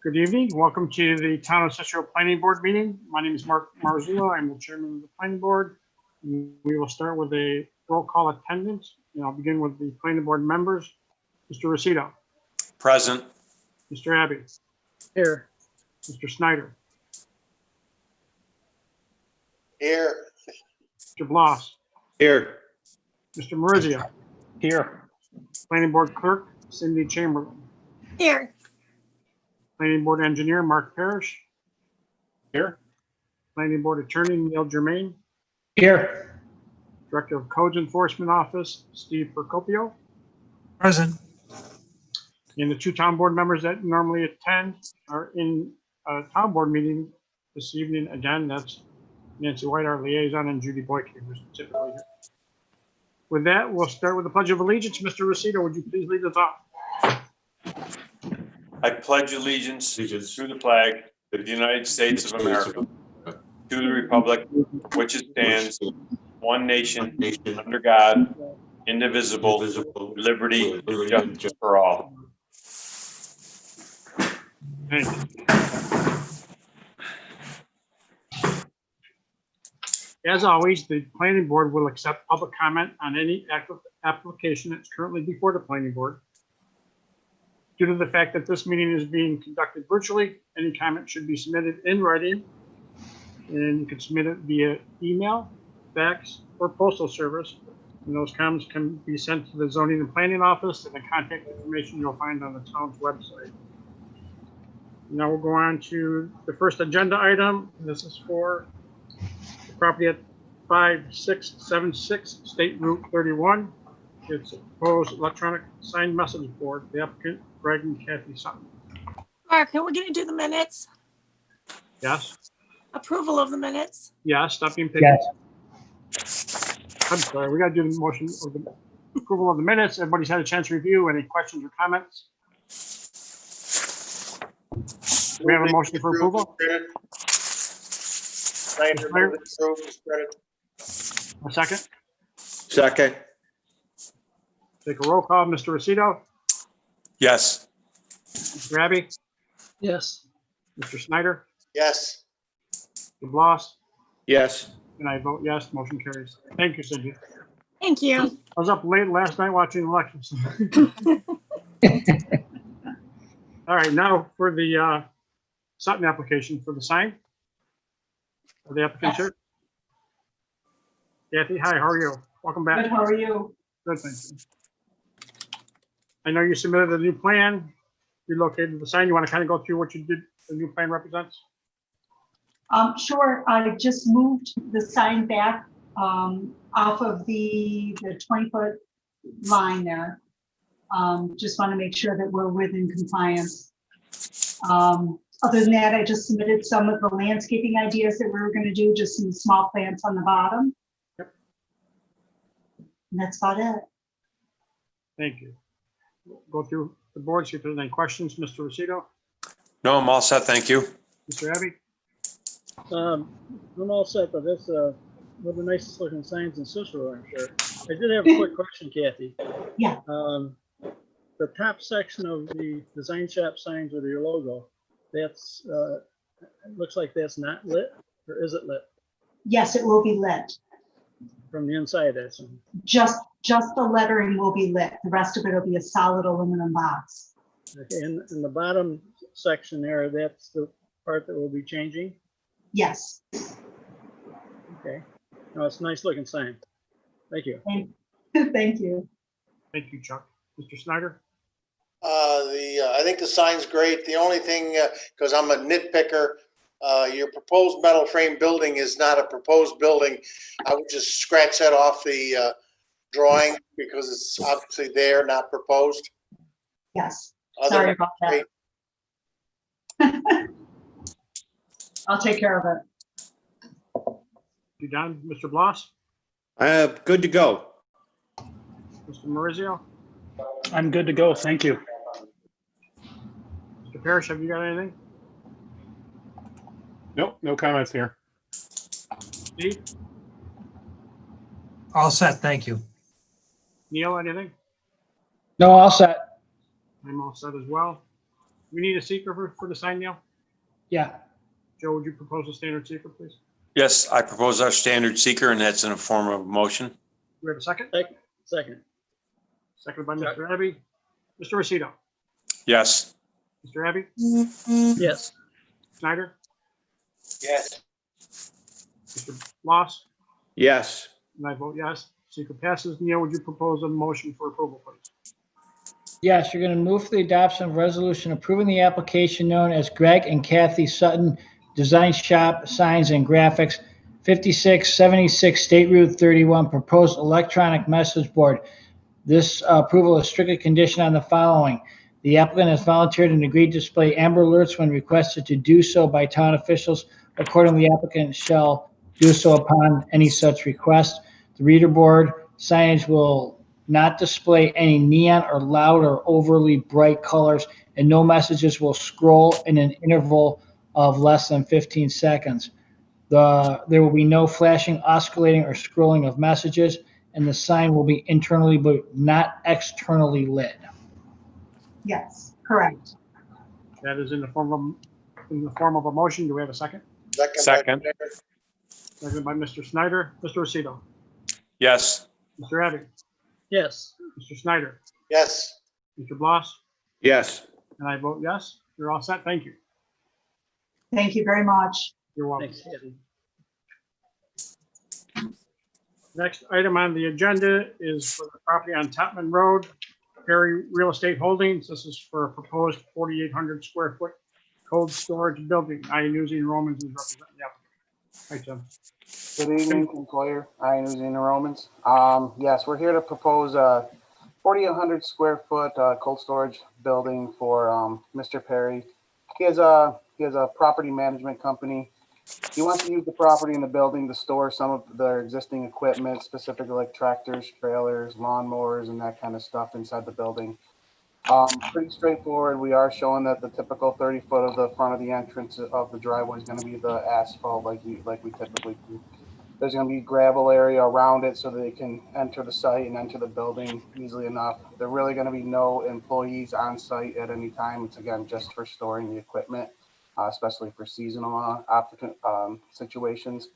Good evening. Welcome to the Town of Cicero Planning Board meeting. My name is Mark Marzullo. I'm the chairman of the planning board. We will start with a roll call attendance, and I'll begin with the planning board members. Mr. Rosito. Present. Mr. Abbey. Here. Mr. Snyder. Here. Mr. Bloss. Here. Mr. Maurizio. Here. Planning board clerk, Cindy Chamberlain. Here. Planning board engineer, Mark Parrish. Here. Planning board attorney, Neil Germain. Here. Director of Codes Enforcement Office, Steve Procopio. Present. And the two town board members that normally attend are in a town board meeting this evening. Again, that's Nancy White, our liaison, and Judy Boyke, who's typically here. With that, we'll start with the Pledge of Allegiance. Mr. Rosito, would you please lead us off? I pledge allegiance to the flag of the United States of America, to the republic which it stands, one nation, under God, indivisible, with liberty and justice for all. Thank you. As always, the planning board will accept public comment on any application that's currently before the planning board. Due to the fact that this meeting is being conducted virtually, any comment should be submitted in writing, and you can submit it via email, fax, or postal service. And those comments can be sent to the zoning and planning office, and the contact information you'll find on the town's website. Now we'll go on to the first agenda item. This is for the property at 5676 State Route 31. It's a proposed electronic sign message board. The applicant, Greg and Kathy Sutton. Mark, are we going to do the minutes? Yes? Approval of the minutes? Yes, stop being picky. Yes. I'm sorry, we got to do the motion of the approval of the minutes. Everybody's had a chance to review. Any questions or comments? We have a motion for approval. Snyder, move it, approve, as printed. A second. Second. Take a roll call. Mr. Rosito, Yes. Mr. Abbey, Yes. Mr. Snyder, Yes. Mr. Bloss, Yes. and I vote yes. Motion carries. Thank you, Cindy. Thank you. I was up late last night watching elections. All right, now for the Sutton application for the sign. Are the applicants here? Kathy, hi, how are you? Welcome back. Good, how are you? Good, thank you. I know you submitted a new plan, relocated the sign. You want to kind of go through what you did, the new plan represents? Sure, I just moved the sign back off of the 20-foot line there. Just want to make sure that we're within compliance. Other than that, I just submitted some of the landscaping ideas that we were going to do, just some small plants on the bottom. Yep. And that's about it. Thank you. We'll go through the board, see if there's any questions. Mr. Rosito, No, I'm all set. Thank you. Mr. Abbey, I'm all set, but that's one of the nicest looking signs in Cicero, I'm sure. I did have a quick question, Kathy. Yeah. The top section of the design shop signs with your logo, that's, it looks like that's not lit, or is it lit Yes, it will be lit. from the inside? That's Just the lettering will be lit. The rest of it will be a solid aluminum box. okay. And in the bottom section there, that's the part that will be changing. Yes. Okay. No, it's a nice looking sign. Thank you. Thank you. thank you, Chuck. Mr. Snyder, I think the sign's great. The only thing, because I'm a nitpicker, your proposed metal frame building is not a proposed building. I would just scratch that off the drawing because it's obviously there, not proposed. Yes. Other Sorry than about great. that. I'll take care of it. you done? Mr. Bloss, Good to go. Mr. Maurizio, I'm good to go. Thank you. Mr. Parrish, have you got anything? Nope, no comments here. Steve, All set, thank you. Neil, anything? No, all set. I'm all set as well. We need a seeker for the sign now. Yeah, Joe, would you propose a standard seeker, please? Yes, I propose our standard seeker, and that's in a form of motion. Do we have a second? Second. Seconded by Mr. Abbey. Mr. Rossito. Yes. Mr. Abbey. Yes. Snyder. Yes. Mr. Bloss. Yes. And I vote yes. Seeker passes. Neil, would you propose a motion for approval, please? yes, you're going to move for the adoption of resolution approving the application known as Greg and Kathy Sutton Design Shop Signs and Graphics, 5676 State Route 31, proposed electronic message board. This approval is strictly conditioned on the following. The applicant has volunteered and agreed to display amber alerts when requested to do so by town officials. Accordingly, the applicant shall do so upon any such request. The reader board signage will not display any neon or loud or overly bright colors, and no messages will scroll in an interval of less than 15 seconds. There will be no flashing, oscillating, or scrolling of messages, and the sign will be internally but not externally lit. Yes, correct. That is in the form of a motion. Do we have a second? Second. Seconded by Mr. Snyder. Mr. Rossito. Yes. Mr. Abbey. Yes. Mr. Snyder. Yes. Mr. Bloss. Yes. And I vote yes. You're all set. Thank you. Thank you very much. You're welcome. Thanks, Kathy. Next item on the agenda is for the property on Topman Road, Perry Real Estate Holdings. This is for a proposed 4,800 square foot cold storage building. I Newsy and Romans is representing the applicant. Hi, Tim. Good evening, employer. I am using the Romans. Yes, we're here to propose a 4,800 square foot cold storage building for Mr. Perry. He has a property management company. He wants to use the property in the building to store some of their existing equipment, specifically like tractors, trailers, lawnmowers, and that kind of stuff inside the building. Pretty straightforward. We are showing that the typical 30 foot of the front of the entrance of the driveway is going to be the asphalt like we typically do. There's going to be gravel area around it so that they can enter the site and enter the building easily enough. There are really going to be no employees on site at any time. It's again just for storing the equipment, especially for seasonal applicant situations.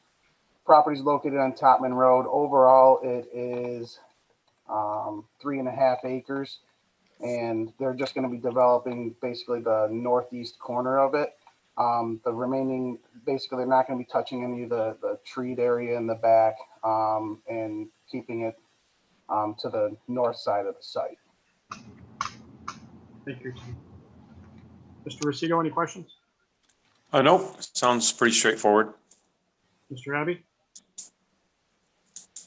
Property is located on Topman Road. Overall, it is 3.5 acres, and they're just going to be developing basically the northeast corner of it. The remaining, basically, they're not going to be touching any of the treed area in the back and keeping it to the north side of the site. Thank you, Tim. Mr. Rossito, any questions? Nope. Sounds pretty straightforward. Mr. Abbey?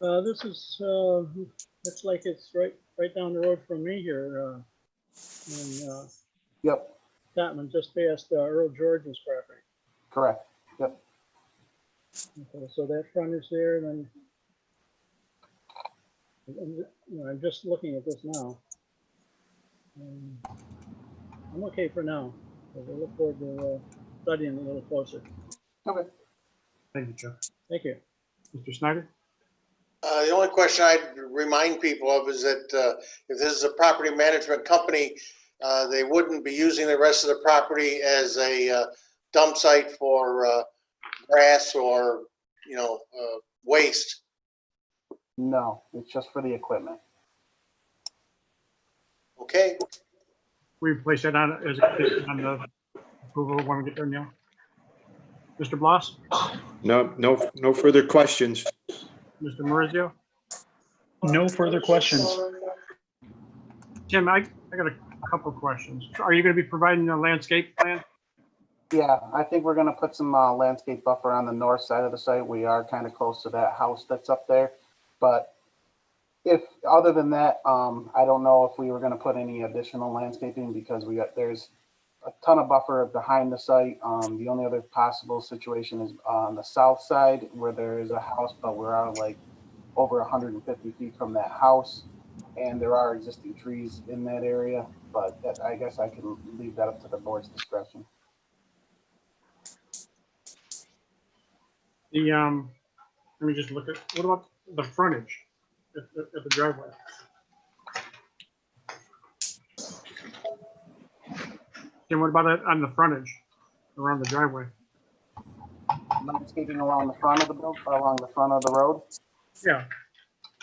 This is, looks like it's right down the road from me here. And Yep, Topman, just past Earl George's property. correct. Yep. Okay, so that frontage there, then. I'm just looking at this now. I'm okay for now. We'll look forward to studying a little closer. Okay. Thank you, Joe. Thank you. Mr. Snyder? The only question I'd remind people of is that if this is a property management company, they wouldn't be using the rest of the property as a dump site for grass or, waste. No, it's just for the equipment. Okay, We place that on as a condition on the approval when we get there now. Mr. Bloss? No further questions. Mr. Maurizio? No further questions. Tim, I got a couple of questions. Are you going to be providing a landscape plan? Yeah, I think we're going to put some landscape buffer on the north side of the site. We are kind of close to that house that's up there. But if other than that, I don't know if we were going to put any additional landscaping because there's a ton of buffer behind the site. The only other possible situation is on the south side where there is a house, but we're out like over 150 feet from that house. And there are existing trees in that area, but I guess I can leave that up to the board's discretion. Let me just look at, what about the frontage at the driveway? And what about it on the frontage around the driveway? Landscaping along the front of the along the front of the road. Yeah,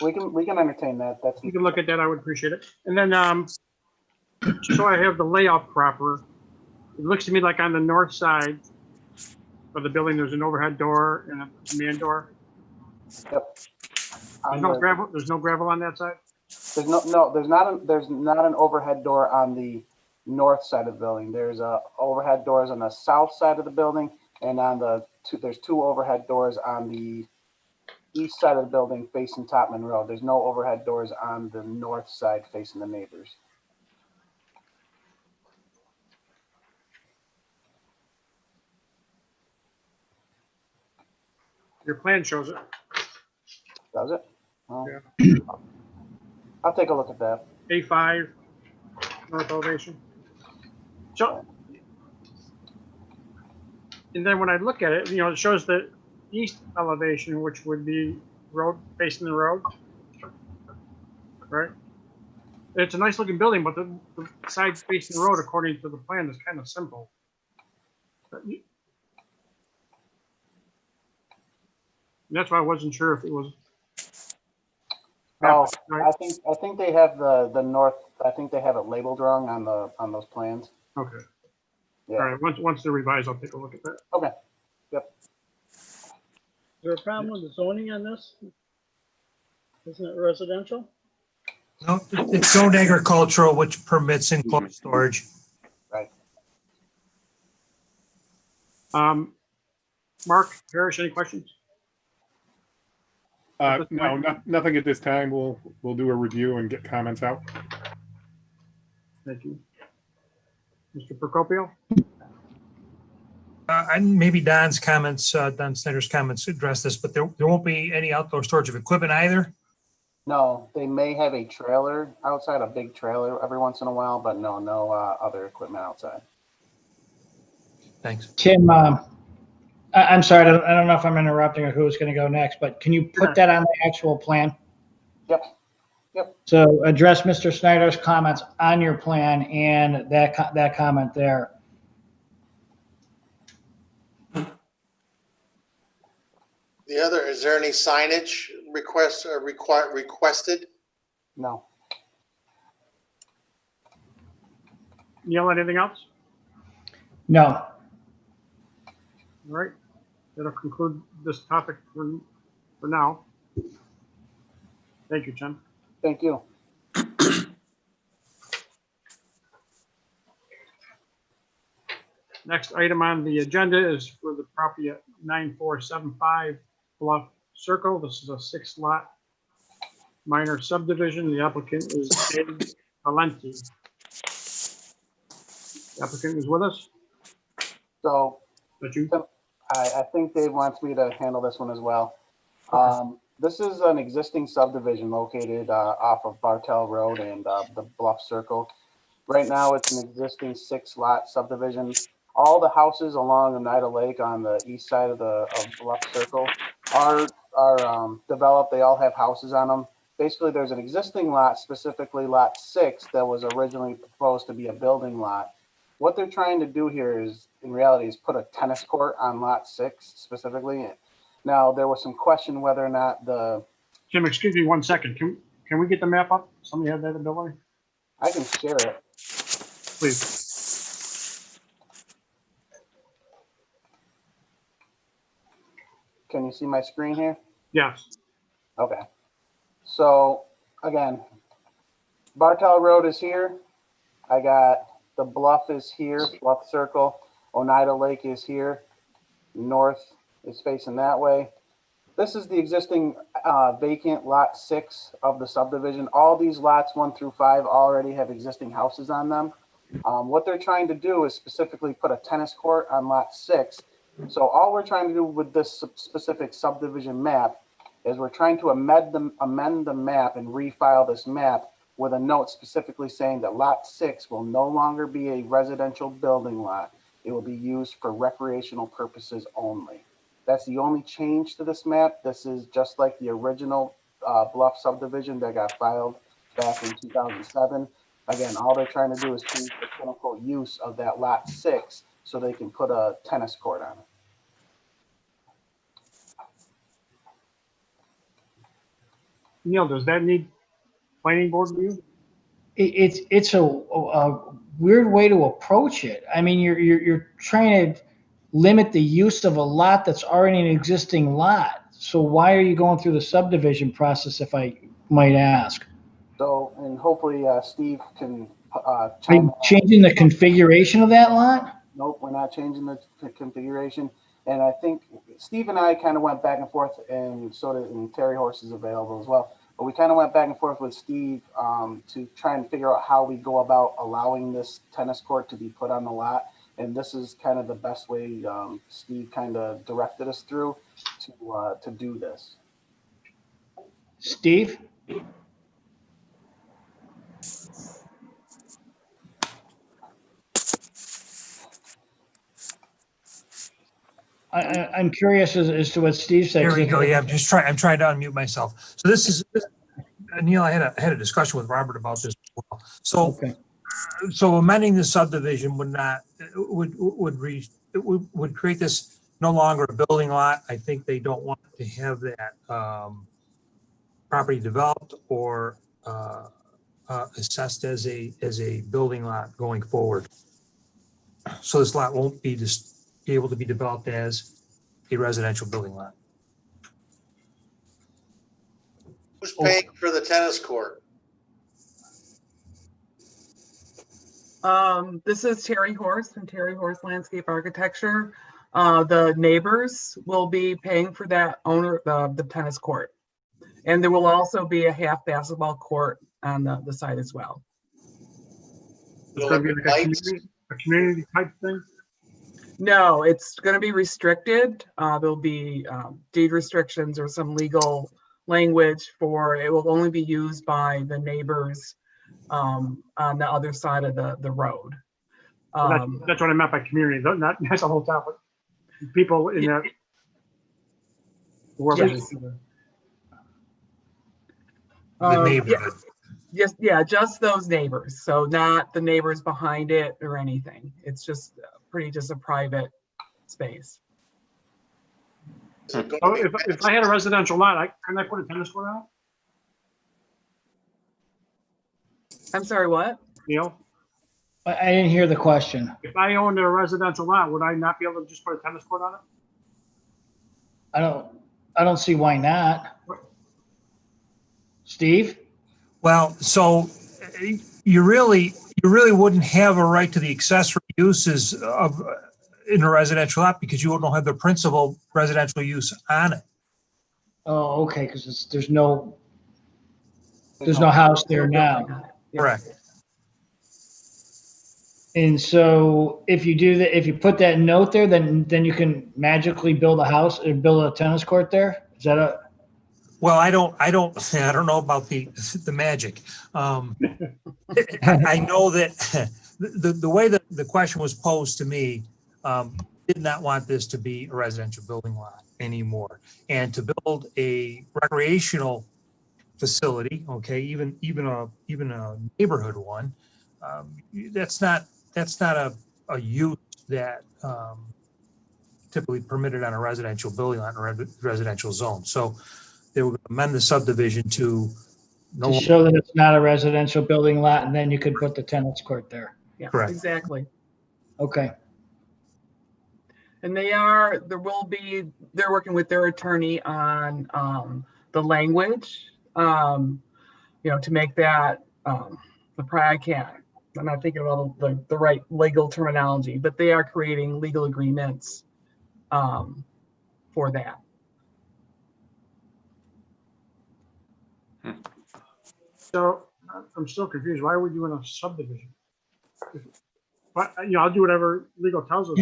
We can entertain that. That's you can look at that. I would appreciate it. And then, just so I have the layout proper, it looks to me like on the north side of the building, there's an overhead door and a man door. Yep. There's no gravel, there's no gravel on that side? There's not an overhead door on the north side of the building. There's overhead doors on the south side of the building, and on there's two overhead doors on the east side of the building facing Topman Road. There's no overhead doors on the north side facing the neighbors. Your plan shows it. Does it? Well, Yeah. I'll take a look at that. A5, north elevation. So, and then when I look at it, it shows the east elevation, which would be road, facing the road. Right? It's a nice looking building, but the side facing the road, according to the plan, is kind of simple. And that's why I wasn't sure if it was. Oh, right? I think they have the north. I think they have it labeled wrong on those plans. Okay. Yeah. All right. Once they're revised, I'll take a look at that. Okay. Yep. Is there a problem with the zoning on this? Isn't it residential? No, it's zoned agricultural, which permits enclosed storage. Right. Mark, Parrish, any questions? No, nothing at this time. We'll do a review and get comments out. Thank you. Mr. Procopio? And maybe Don's comments, Don Snyder's comments address this, but there won't be any outdoor storage of equipment either. No, they may have a trailer outside, a big trailer every once in a while, but no other equipment outside. Thanks. Tim, I'm sorry, I don't know if I'm interrupting or who's going to go next, but can you put that on the actual plan? Yep. So address Mr. Snyder's comments on your plan and that comment there. Is there any signage requested? No. Neil, anything else? No. All right. That'll conclude this topic for now. Thank you, Jen. Thank you. Next item on the agenda is for the property at 9475 Bluff Circle. This is a 6-lot minor subdivision. The applicant is David Valenti. The applicant is with us. So That you? I think Dave wants me to handle this one as well. This is an existing subdivision located off of Bartell Road and the Bluff Circle. Right now, it's an existing 6-lot subdivision. All the houses along Oneida Lake on the east side of Bluff Circle are developed. They all have houses on them. Basically, there's an existing lot, specifically lot 6, that was originally proposed to be a building lot. What they're trying to do here is, in reality, is put a tennis court on lot 6 specifically. Now, there was some question whether or not Jim, excuse me 1 second. Can we get the map up? Somebody have that ability? I can share it. Please. Can you see my screen here? Yes. Okay. So again, Bartell Road is here. I got the bluff is here, Bluff Circle. Oneida Lake is here. North is facing that way. This is the existing vacant lot 6 of the subdivision. All these lots 1 through 5 already have existing houses on them. What they're trying to do is specifically put a tennis court on lot 6. So all we're trying to do with this specific subdivision map is we're trying to amend the map and refile this map with a note specifically saying that lot 6 will no longer be a residential building lot. It will be used for recreational purposes only. That's the only change to this map. This is just like the original Bluff subdivision that got filed back in 2007. Again, all they're trying to do is change the quote unquote use of that lot 6 so they can put a tennis court on it. Neil, does that need planning board review? It's a weird way to approach it. I mean, you're trying to limit the use of a lot that's already an existing lot. So why are you going through the subdivision process, if I might ask? So, and hopefully Steve can Are chime you in. changing the configuration of that lot? Nope, we're not changing the configuration. And I think Steve and I kind of went back and forth, and so did, and Terry Horse is available as well. But we kind of went back and forth with Steve to try and figure out how we go about allowing this tennis court to be put on the lot. And this is kind of the best way Steve kind of directed us through to do this. Steve? I'm curious as to what Steve said. Here we go. Yeah, I'm trying to unmute myself. So this is, Neil, I had a discussion with Robert about this as well. So, Okay. so amending the subdivision would create this no longer a building lot. I think they don't want to have that property developed or assessed as a building lot going forward. So this lot won't be able to be developed as a residential building lot. Who's paying for the tennis court? This is Terry Horse from Terry Horse Landscape Architecture. The neighbors will be paying for that owner, the tennis court. And there will also be a half basketball court on the side as well. It's going to be like a community type thing? No, it's going to be restricted. There'll be deed restrictions or some legal language for it will only be used by the neighbors on the other side of the road. That's what I meant by community. Not that's a whole topic. People in that. Yes. The neighborhood. Just those neighbors. So not the neighbors behind it or anything. It's just just a private space. So if I had a residential lot, can I put a tennis court on it? I'm sorry, what? Neil? I didn't hear the question. If I owned a residential lot, would I not be able to just put a tennis court on it? I don't see why not. Steve? Well, so you really wouldn't have a right to the accessory uses of in a residential lot because you don't have the principal residential use on it. Oh, okay, because there's no house there now. Correct. And so if you do that, if you put that note there, then you can magically build a house or build a tennis court there. Is that a? Well, I don't know about the magic. I know that the way that the question was posed to me, did not want this to be a residential building lot anymore, and to build a recreational facility, okay, even a neighborhood one, that's not a use that typically permitted on a residential building lot in a residential zone. So they would amend the subdivision to show that it's not a residential building lot, and then you could put the tennis court there. Yeah, correct. Exactly. Okay. And they're working with their attorney on the language, to make that I'm not thinking about the right legal terminology, but they are creating legal agreements for that. So I'm still confused. Why are we doing a subdivision? But I'll do whatever legal tells us.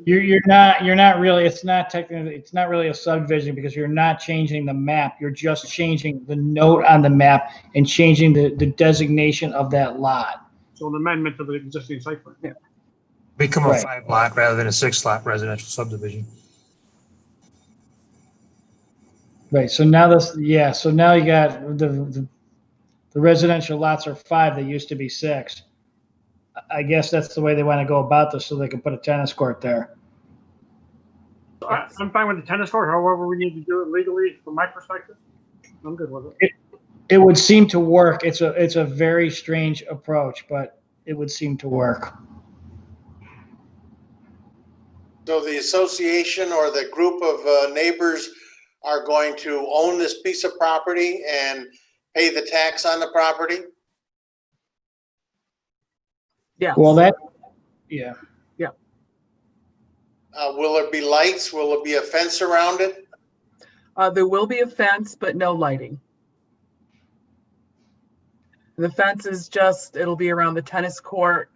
You're not really. It's not technically. It's not really a subdivision because you're not changing the map. You're just changing the note on the map and changing the designation of that lot. So an amendment to the existing site plan. Yeah. Become a 5-lot rather than a 6-lot residential subdivision. Right. So now So now you got the The residential lots are 5, they used to be 6. I guess that's the way they want to go about this, so they can put a tennis court there. I'm fine with the tennis court, however we need to do it legally, from my perspective. I'm good with it. It would seem to work. It's a very strange approach, but it would seem to work. So the association or the group of neighbors are going to own this piece of property and pay the tax on the property? Yeah. Well, yeah. Will there be lights? Will there be a fence around it? There will be a fence, but no lighting. The fence is just, it'll be around the tennis court.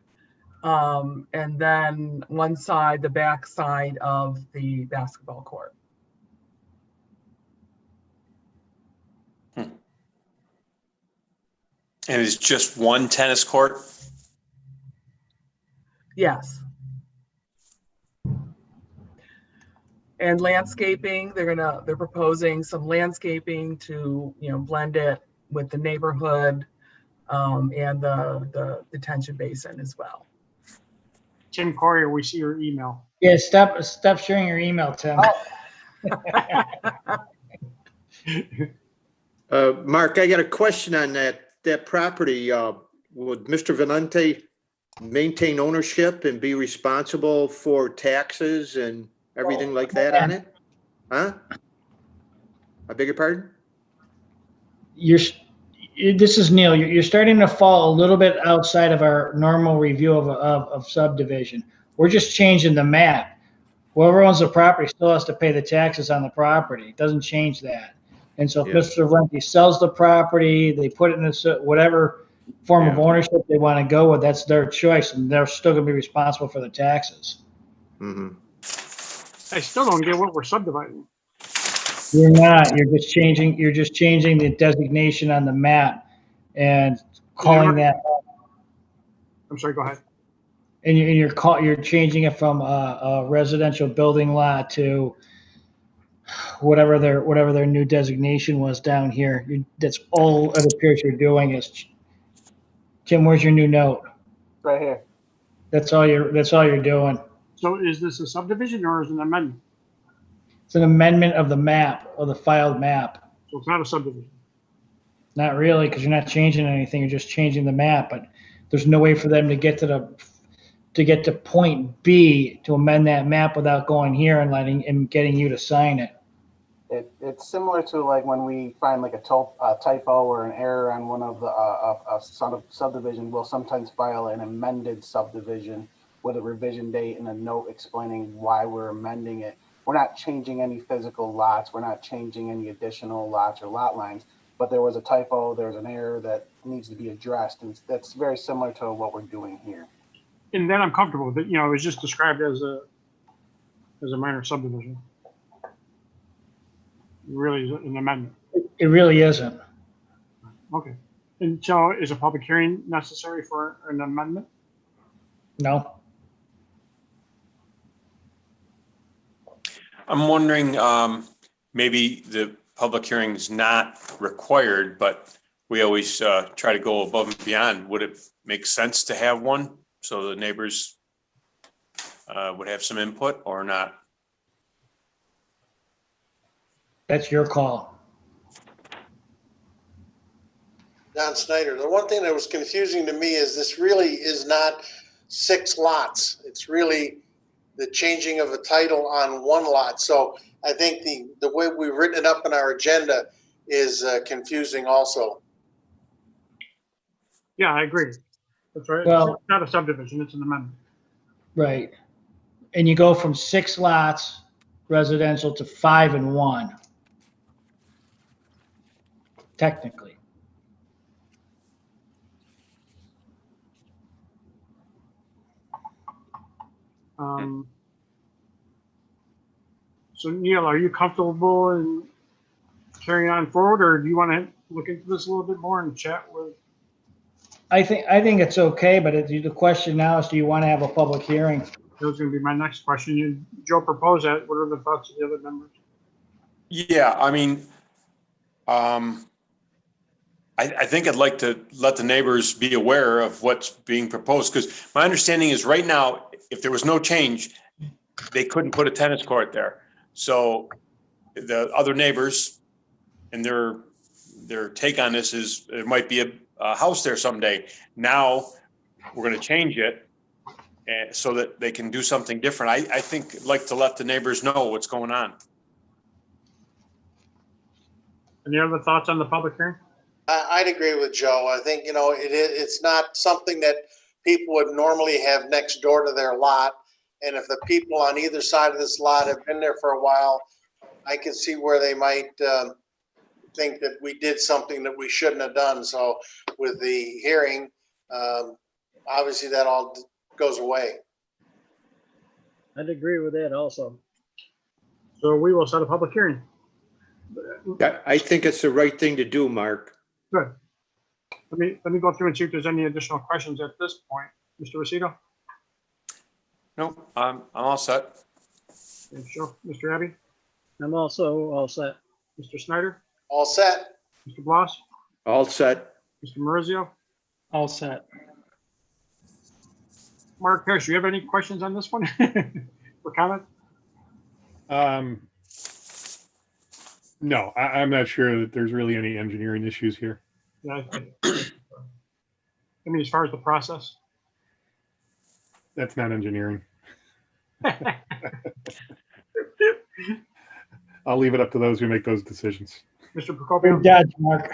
And then one side, the back side of the basketball court. And it's just one tennis court? Yes. And landscaping, they're proposing some landscaping to, blend it with the neighborhood, and the detention basin as well. Tim Corrier, we see your email. Yeah, stop sharing your email, Tim. Mark, I got a question on that property. Would Mr. Valente maintain ownership and be responsible for taxes and everything like that on it? Huh? I beg your pardon? This is Neil. You're starting to fall a little bit outside of our normal review of subdivision. We're just changing the map. Whoever owns the property still has to pay the taxes on the property. It doesn't change that. And so if Mr. Valente sells the property, they put it in whatever form of ownership they want to go with, that's their choice, and they're still going to be responsible for the taxes. Mm-hmm. I still don't get what we're subdividing. You're not. You're just changing the designation on the map and calling that. I'm sorry, go ahead. And you're changing it from a residential building lot to whatever their new designation was down here. That's all it appears you're doing is. Tim, where's your new note? Right here. That's all you're doing. So is this a subdivision or is it an amendment? It's an amendment of the map, of the filed map. So it's not a subdivision. Not really, because you're not changing anything. You're just changing the map. But there's no way for them to get to point B to amend that map without going here and getting you to sign it. It's similar to like when we find like a typo or an error on one of the subdivision. We'll sometimes file an amended subdivision with a revision date and a note explaining why we're amending it. We're not changing any physical lots. We're not changing any additional lots or lot lines, but there was a typo, there's an error that needs to be addressed. And that's very similar to what we're doing here. And then I'm comfortable with it. It was just described as a minor subdivision. It really is an amendment. It really isn't. Okay. And so is a public hearing necessary for an amendment? No. I'm wondering, maybe the public hearing is not required, but we always try to go above and beyond. Would it make sense to have one so the neighbors would have some input or not? That's your call. John Snyder, the one thing that was confusing to me is this really is not 6 lots. It's really the changing of a title on 1 lot. So I think the way we've written it up in our agenda is confusing also. Yeah, I agree. That's right. Well, It's not a subdivision, it's an amendment. Right. And you go from 6 lots residential to 5 and 1. Technically. So Neil, are you comfortable in carrying on forward, or do you want to look into this a little bit more and chat with? I think it's okay, but the question now is, do you want to have a public hearing? That was going to be my next question. Joe proposed that. What are the thoughts of the other members? Yeah, I mean, I think I'd like to let the neighbors be aware of what's being proposed, because my understanding is right now, if there was no change, they couldn't put a tennis court there. So the other neighbors and their take on this is there might be a house there someday. Now we're going to change it so that they can do something different. I think I'd like to let the neighbors know what's going on. Any other thoughts on the public hearing? I'd agree with Joe. I think, it's not something that people would normally have next door to their lot. And if the people on either side of this lot have been there for a while, I can see where they might think that we did something that we shouldn't have done. So with the hearing, obviously that all goes away. I'd agree with that also. So we will set a public hearing. I think it's the right thing to do, Mark. Good. Let me go through and see if there's any additional questions at this point. Mr. Rosito? No, I'm all set. Thanks, Joe. Mr. Abbey? I'm also all set. Mr. Snyder? All set. Mr. Bloss? All set. Mr. Marizio? All set. Mark Parrish, do you have any questions on this one? Or comment? No, I'm not sure that there's really any engineering issues here. Yeah, I mean, as far as the process? That's not engineering. I'll leave it up to those who make those decisions. Mr. Procopio? Good dodge, Mark.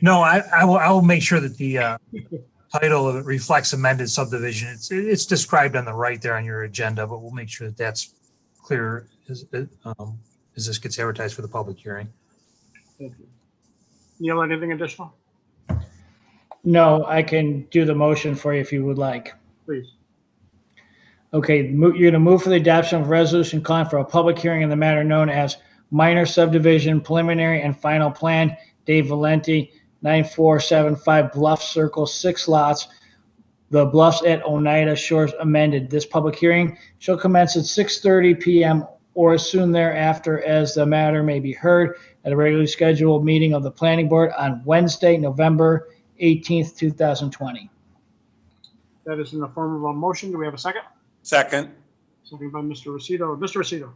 No, I will make sure that the title of it reflects amended subdivision. It's described on the right there on your agenda, but we'll make sure that that's clear as this gets advertised for the public hearing. Thank you. Neil, anything additional? No, I can do the motion for you if you would like. Please. Okay, you're going to move for the adoption of resolution calling for a public hearing in the matter known as minor subdivision preliminary and final plan, Dave Valenti, 9475 Bluff Circle, 6 lots, the Bluffs at Oneida Shores amended. This public hearing shall commence at 6:30 p.m. or as soon thereafter as the matter may be heard at a regularly scheduled meeting of the planning board on Wednesday, November 18th, 2020. That is in the form of a motion. Do we have a second? Second. Second by Mr. Rosito. Mr. Rosito?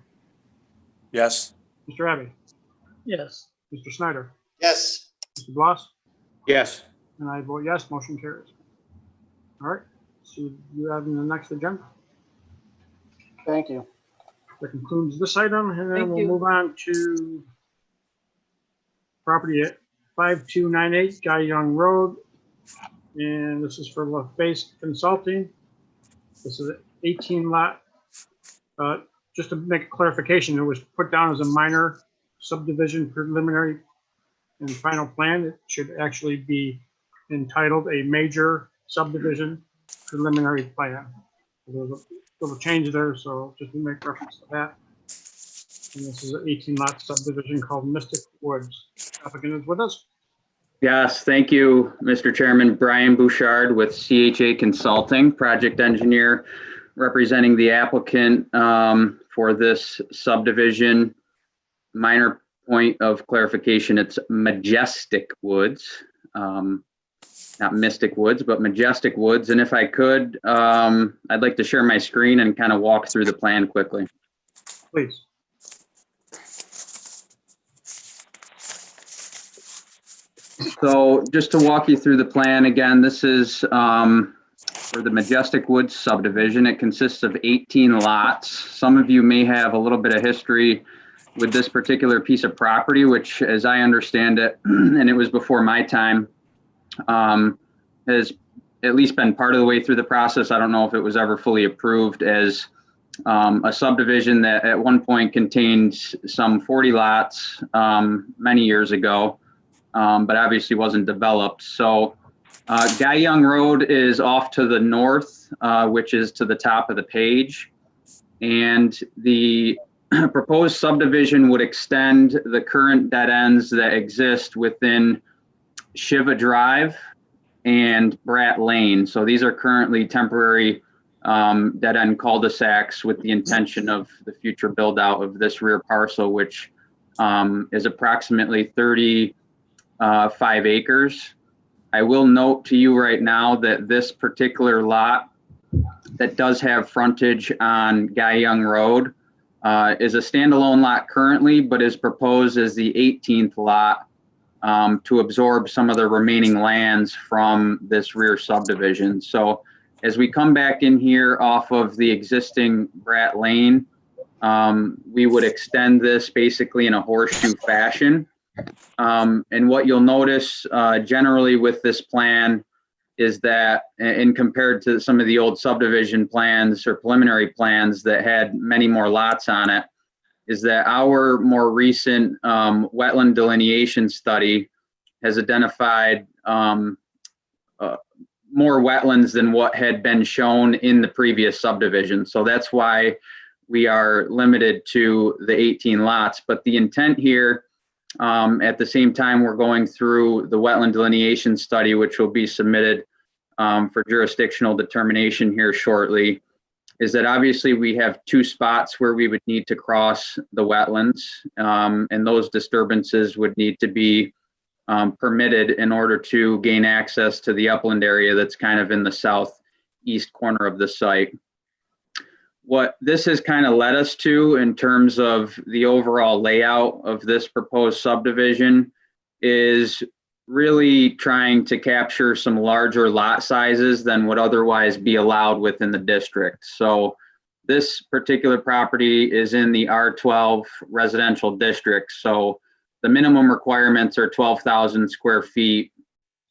Yes. Mr. Abbey? Yes. Mr. Snyder? Yes. Mr. Bloss? Yes. And I vote yes, motion carries. All right, so you have in the next agenda. Thank you. That concludes this item, and then Thank we'll you. move on to property at 5298 Guy Young Road. And this is for LaFace Consulting. This is an 18 lot. Just to make a clarification, it was put down as a minor subdivision preliminary and final plan. It should actually be entitled a major subdivision preliminary plan. So there's a little change there, so just to make reference to that. And this is an 18 lot subdivision called Mystic Woods. Applicant is with us. Yes, thank you, Mr. Chairman. Brian Bouchard with CHA Consulting, project engineer, representing the applicant for this subdivision. Minor point of clarification, it's Majestic Woods, not Mystic Woods, but Majestic Woods. And if I could, I'd like to share my screen and kind of walk through the plan quickly. Please. So just to walk you through the plan again, this is for the Majestic Woods subdivision. It consists of 18 lots. Some of you may have a little bit of history with this particular piece of property, which, as I understand it, and it was before my time, has at least been part of the way through the process. I don't know if it was ever fully approved as a subdivision that at one point contained some 40 lots many years ago, but obviously wasn't developed. So Guy Young Road is off to the north, which is to the top of the page. And the proposed subdivision would extend the current dead ends that exist within Shiva Drive and Bratt Lane. So these are currently temporary dead end cul-de-sacs with the intention of the future build out of this rear parcel, which is approximately 35 acres. I will note to you right now that this particular lot that does have frontage on Guy Young Road is a standalone lot currently, but is proposed as the 18th lot to absorb some of the remaining lands from this rear subdivision. So as we come back in here off of the existing Brat Lane, we would extend this basically in a horseshoe fashion. And what you'll notice generally with this plan is that, and compared to some of the old subdivision plans or preliminary plans that had many more lots on it, is that our more recent wetland delineation study has identified more wetlands than what had been shown in the previous subdivision. So that's why we are limited to the 18 lots. But the intent here, at the same time we're going through the wetland delineation study, which will be submitted for jurisdictional determination here shortly, is that obviously we have two spots where we would need to cross the wetlands, and those disturbances would need to be permitted in order to gain access to the upland area that's kind of in the southeast corner of the site. What this has kind of led us to in terms of the overall layout of this proposed subdivision is really trying to capture some larger lot sizes than would otherwise be allowed within the district. So this particular property is in the R12 residential district. So the minimum requirements are 12,000 square feet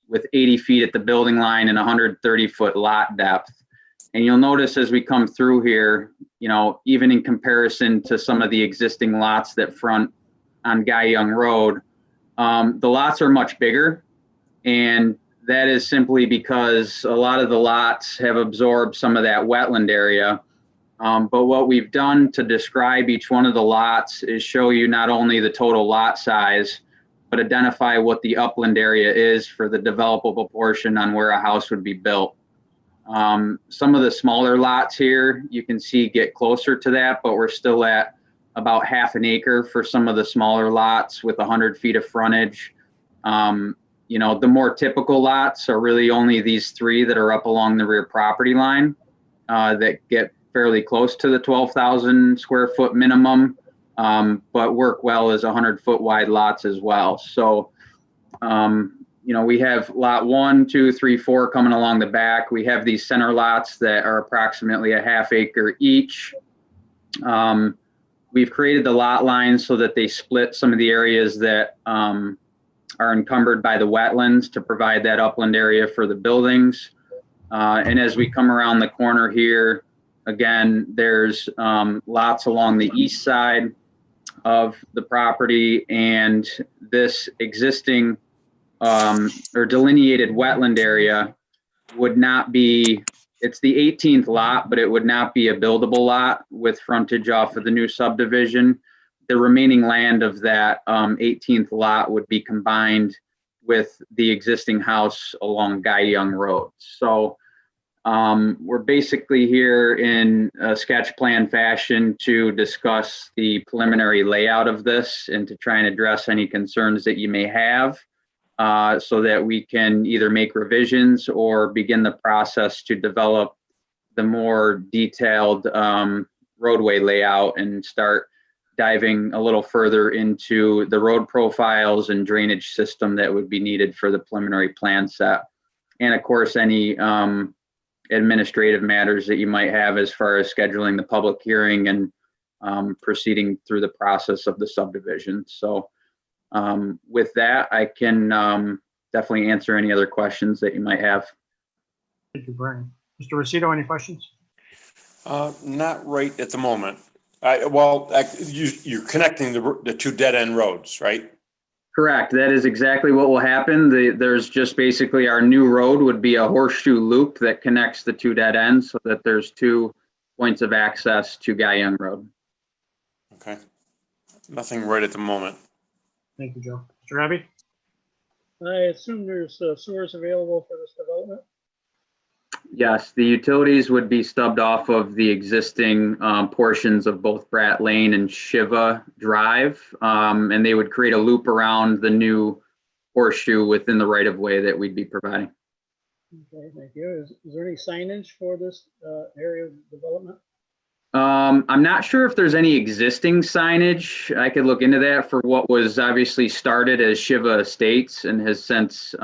with 80 feet at the building line and 130-foot lot depth. And you'll notice as we come through here, you know, even in comparison to some of the existing lots that front on Guy Young Road, the lots are much bigger. And that is simply because a lot of the lots have absorbed some of that wetland area. But what we've done to describe each one of the lots is show you not only the total lot size, but identify what the upland area is for the developable portion on where a house would be built. Some of the smaller lots here, you can see get closer to that, but we're still at about half an acre for some of the smaller lots with 100 feet of frontage. You know, the more typical lots are really only these three that are up along the rear property line that get fairly close to the 12,000 square foot minimum, but work well as 100-foot wide lots as well. So, you know, we have lot 1, 2, 3, 4 coming along the back. We have these center lots that are approximately a half acre each. We've created the lot lines so that they split some of the areas that are encumbered by the wetlands to provide that upland area for the buildings. And as we come around the corner here, again, there's lots along the east side of the property, and this existing or delineated wetland area would not be, it's the 18th lot, but it would not be a buildable lot with frontage off of the new subdivision. The remaining land of that 18th lot would be combined with the existing house along Guy Young Road. So we're basically here in a sketch plan fashion to discuss the preliminary layout of this and to try and address any concerns that you may have, so that we can either make revisions or begin the process to develop the more detailed roadway layout and start diving a little further into the road profiles and drainage system that would be needed for the preliminary plan set. And of course, any administrative matters that you might have as far as scheduling the public hearing and proceeding through the process of the subdivision. So with that, I can definitely answer any other questions that you might have. Thank you, Brian. Mr. Rosito, any questions? Not right at the moment. You're connecting the two dead-end roads, right? Correct. That is exactly what will happen. There's just basically our new road would be a horseshoe loop that connects the two dead ends so that there's 2 points of access to Guy Young Road. Okay. Nothing right at the moment. Thank you, Joe. Mr. Abbey? I assume there's sewers available for this development? Yes, the utilities would be stubbed off of the existing portions of both Bratt Lane and Shiva Drive. And they would create a loop around the new horseshoe within the right of way that we'd be providing. Okay, thank you. Is there any signage for this area of development? I'm not sure if there's any existing signage. I could look into that for what was obviously started as Shiva Estates and has since,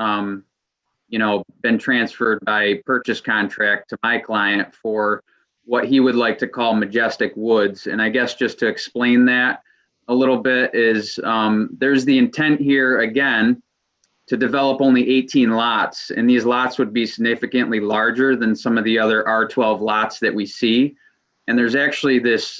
been transferred by purchase contract to my client for what he would like to call Majestic Woods. And I guess just to explain that a little bit is there's the intent here again to develop only 18 lots. And these lots would be significantly larger than some of the other R12 lots that we see. And there's actually this,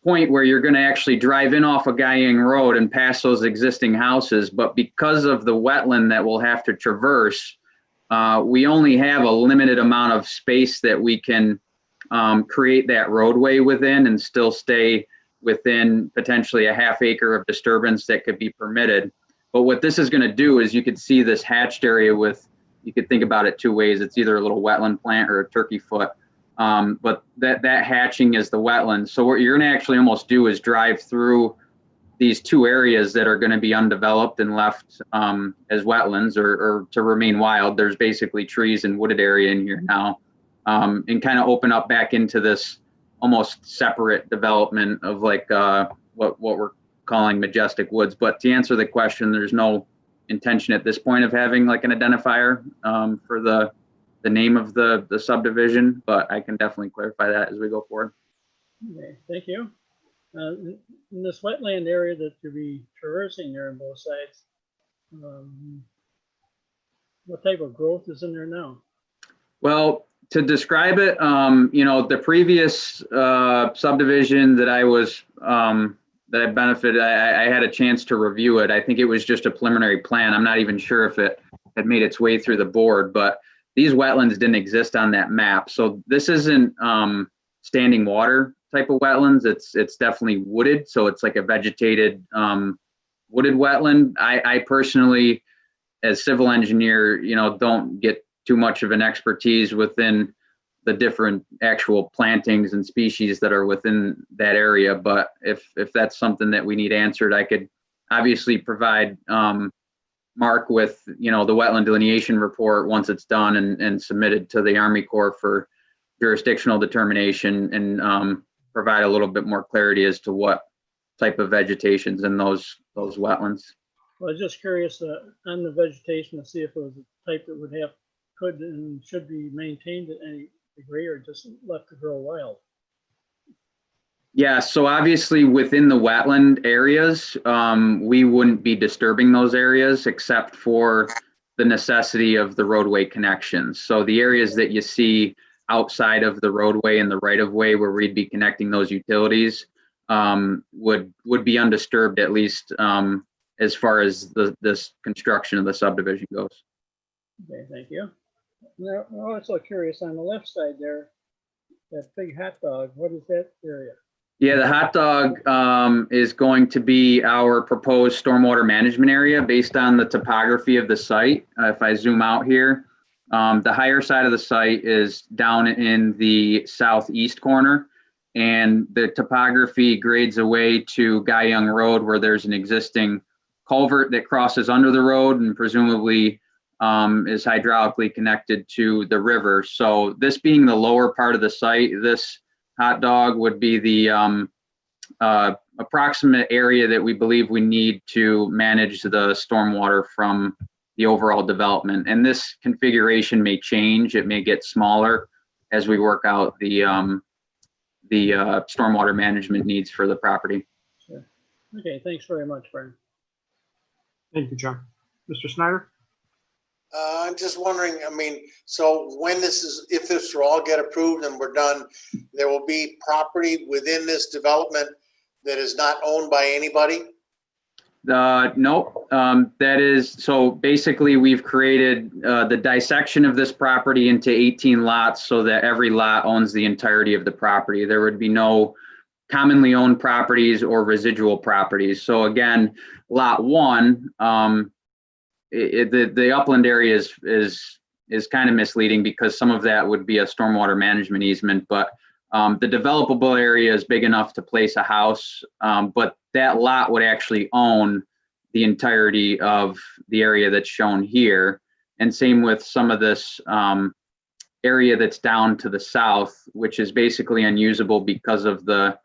point where you're going to actually drive in off of Guyang Road and pass those existing houses. But because of the wetland that we'll have to traverse, we only have a limited amount of space that we can create that roadway within and still stay within potentially a half acre of disturbance that could be permitted. But what this is going to do is you could see this hatched area with, you could think about it two ways. It's either a little wetland plant or a turkey foot. But that hatching is the wetland. So what you're going to actually almost do is drive through these two areas that are going to be undeveloped and left as wetlands or to remain wild. There's basically trees and wooded area in here now, and kind of open up back into this almost separate development of like what we're calling Majestic Woods. But to answer the question, there's no intention at this point of having like an identifier for the name of the subdivision, but I can definitely clarify that as we go forward. Okay, thank you. In this wetland area that you'll be traversing there on both sides, what type of growth is in there now? Well, to describe it, the previous subdivision that I was that I benefited, I had a chance to review it. I think it was just a preliminary plan. I'm not even sure if it had made its way through the board, but these wetlands didn't exist on that map. So this isn't standing water type of wetlands. It's definitely wooded. So it's like a vegetated wooded wetland. I personally, as civil engineer, don't get too much of an expertise within the different actual plantings and species that are within that area. But if that's something that we need answered, I could obviously provide Mark with, the wetland delineation report once it's done and submitted to the Army Corps for jurisdictional determination and provide a little bit more clarity as to what type of vegetation's in those wetlands. Well, I was just curious on the vegetation to see if it was a type that could and should be maintained at any degree or just left to grow wild. Yeah, so obviously within the wetland areas, we wouldn't be disturbing those areas except for the necessity of the roadway connections. So the areas that you see outside of the roadway and the right of way where we'd be connecting those utilities would be undisturbed, at least as far as this construction of the subdivision goes. Okay, thank you. Now, I'm also curious on the left side there, that big hot dog, what is that area? Yeah, the hot dog is going to be our proposed stormwater management area based on the topography of the site. If I zoom out here, the higher side of the site is down in the southeast corner, and the topography grades away to Guyang Road where there's an existing culvert that crosses under the road and presumably is hydraulically connected to the river. So this being the lower part of the site, this hot dog would be the approximate area that we believe we need to manage the stormwater from the overall development. And this configuration may change. It may get smaller as we work out the stormwater management needs for the property. Sure. Okay, thanks very much, Brian. Thank you, John. Mr. Snyder? I'm just wondering, so if this will all get approved and we're done, there will be property within this development that is not owned by anybody? No, that is, so basically we've created the dissection of this property into 18 lots so that every lot owns the entirety of the property. There would be no commonly owned properties or residual properties. So again, lot one, the upland area is is kind of misleading because some of that would be a stormwater management easement, but the developable area is big enough to place a house, but that lot would actually own the entirety of the area that's shown here. And same with some of this area that's down to the south, which is basically unusable because of the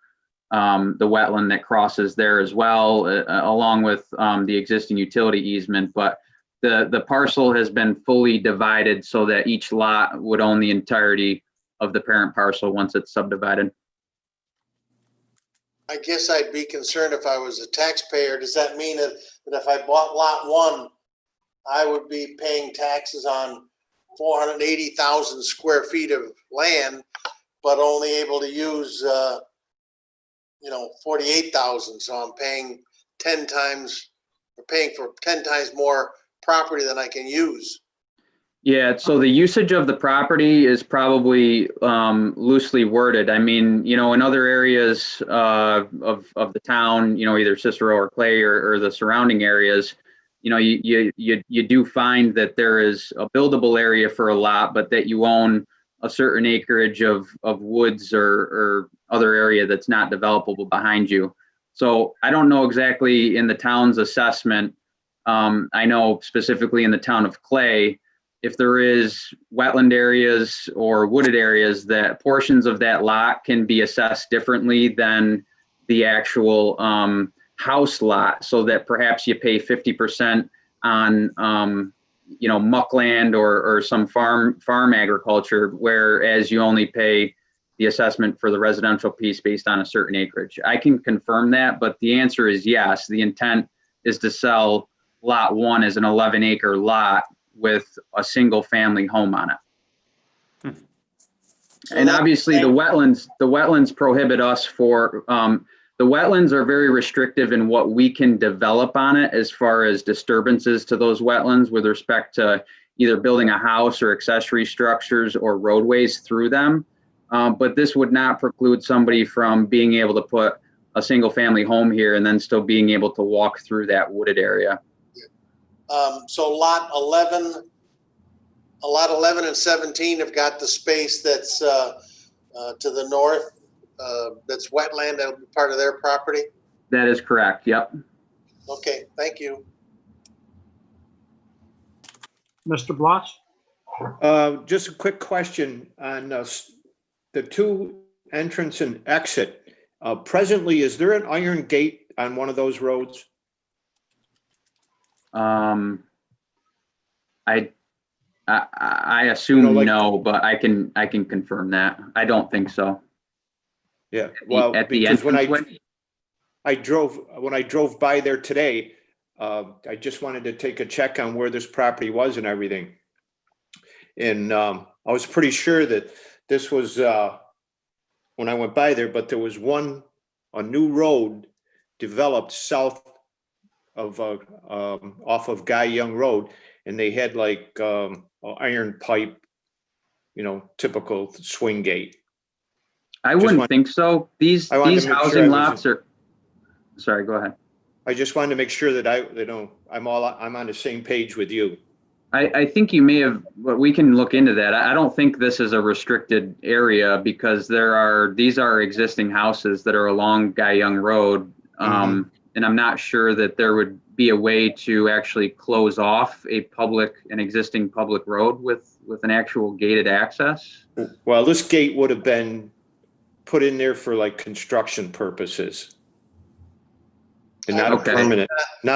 wetland that crosses there as well, along with the existing utility easement. But the parcel has been fully divided so that each lot would own the entirety of the parent parcel once it's subdivided. I guess I'd be concerned if I was a taxpayer. Does that mean that if I bought lot one, I would be paying taxes on 480,000 square feet of land, but only able to use, 48,000. So I'm paying 10 times, or paying for 10 times more property than I can use. Yeah, so the usage of the property is probably loosely worded. I mean, in other areas of the town, either Cicero or Clay or the surrounding areas, you do find that there is a buildable area for a lot, but that you own a certain acreage of woods or other area that's not developable behind you. So I don't know exactly in the town's assessment. I know specifically in the town of Clay, if there is wetland areas or wooded areas, that portions of that lot can be assessed differently than the actual house lot, so that perhaps you pay 50% on muckland or some farm agriculture, whereas you only pay the assessment for the residential piece based on a certain acreage. I can confirm that, but the answer is yes. The intent is to sell lot one as an 11-acre lot with a single family home on it. And obviously the wetlands prohibit us for, the wetlands are very restrictive in what we can develop on it as far as disturbances to those wetlands with respect to either building a house or accessory structures or roadways through them. But this would not preclude somebody from being able to put a single family home here and then still being able to walk through that wooded area. So lot 11 and 17 have got the space that's to the north, that's wetland, that'll be part of their property? That is correct, yep. Okay, thank you. Mr. Bloss? Just a quick question on the two entrance and exit. Presently, is there an iron gate on one of those roads? I assume no, but I can confirm that. I don't think so. Yeah, well, at the because when entranceway? I drove by there today, I just wanted to take a check on where this property was and everything. And I was pretty sure that this was when I went by there, but there was a new road developed south of off of Guy Young Road, and they had like an iron pipe, typical swing gate. I wouldn't think so. These housing lots are, sorry, go ahead. I just wanted to make sure that I'm on the same page with you. I think you may have, but we can look into that. I don't think this is a restricted area because these are existing houses that are along Guy Young Road. And I'm not sure that there would be a way to actually close off an existing public road with an actual gated access. Well, this gate would have been put in there for like construction purposes. And not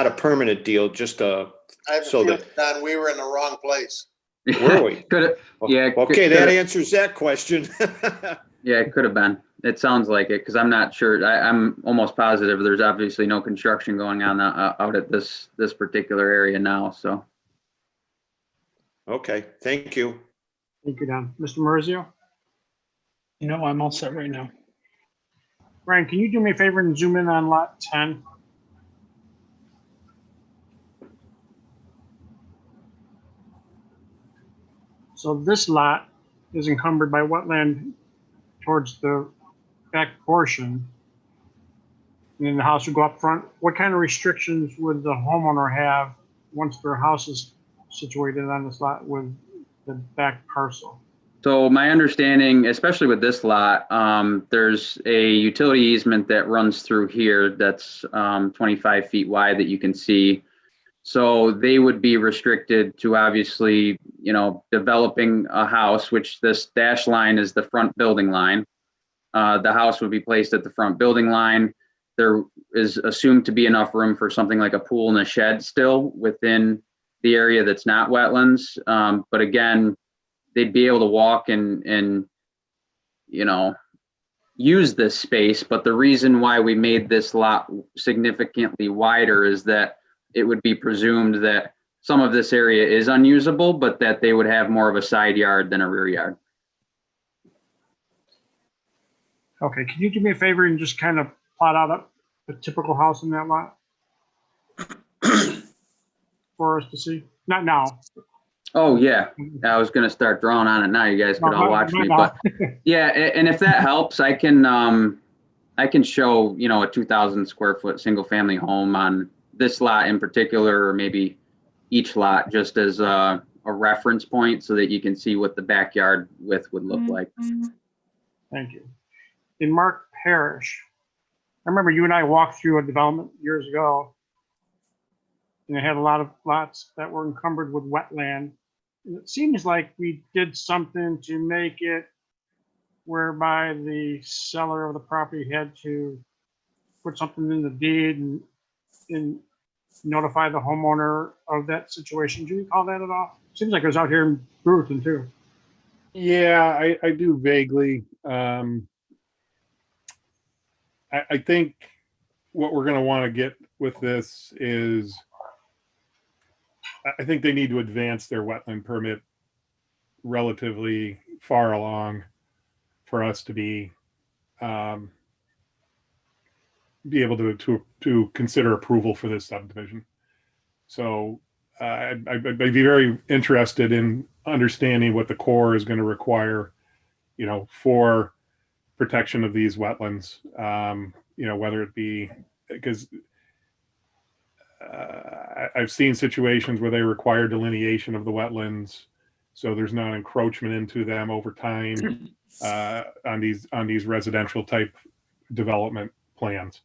a permanent deal, just I have a feeling, Don, we were in the wrong place. Were we? Yeah. Okay, that answers that question. Yeah, it could have been. It sounds like it, because I'm not sure. I'm almost positive there's obviously no construction going on out at this particular area now, so. Okay, thank you. Thank you, Don. Mr. Marizio? I'm all set right now. Brian, can you do me a favor and zoom in on lot 10? So this lot is encumbered by wetland towards the back portion. And then the house would go up front. What kind of restrictions would the homeowner have once their house is situated on this lot with the back parcel. So my understanding, especially with this lot, there's a utility easement that runs through here that's 25 feet wide that you can see. So they would be restricted to obviously, developing a house, which this dash line is the front building line. The house would be placed at the front building line. There is assumed to be enough room for something like a pool and a shed still within the area that's not wetlands. But again, they'd be able to walk and use this space. But the reason why we made this lot significantly wider is that it would be presumed that some of this area is unusable, but that they would have more of a side yard than a rear yard. Okay, can you do me a favor and just kind of plot out a typical house in that lot? For us to see? Not now. Oh, yeah. I was going to start drawing on it now. You guys could all watch me, but yeah. And if that helps, I can show, a 2,000 square foot single family home on this lot in particular, or maybe each lot, just as a reference point so that you can see what the backyard width would look like. Thank you. In Mark Parish, I remember you and I walked through a development years ago, and it had a lot of lots that were encumbered with wetland. And it seems like we did something to make it whereby the seller of the property had to put something in the deed and notify the homeowner of that situation. Do you recall that at all? Seems like it was out here in Brewerton too. Yeah, I do vaguely. I think what we're going to want to get with this is, I think they need to advance their wetland permit relatively far along for us to be able to consider approval for this subdivision. So I'd be very interested in understanding what the Corps is going to require, for protection of these wetlands. Whether it be because I've seen situations where they require delineation of the wetlands, so there's not encroachment into them over time on these residential type development plans.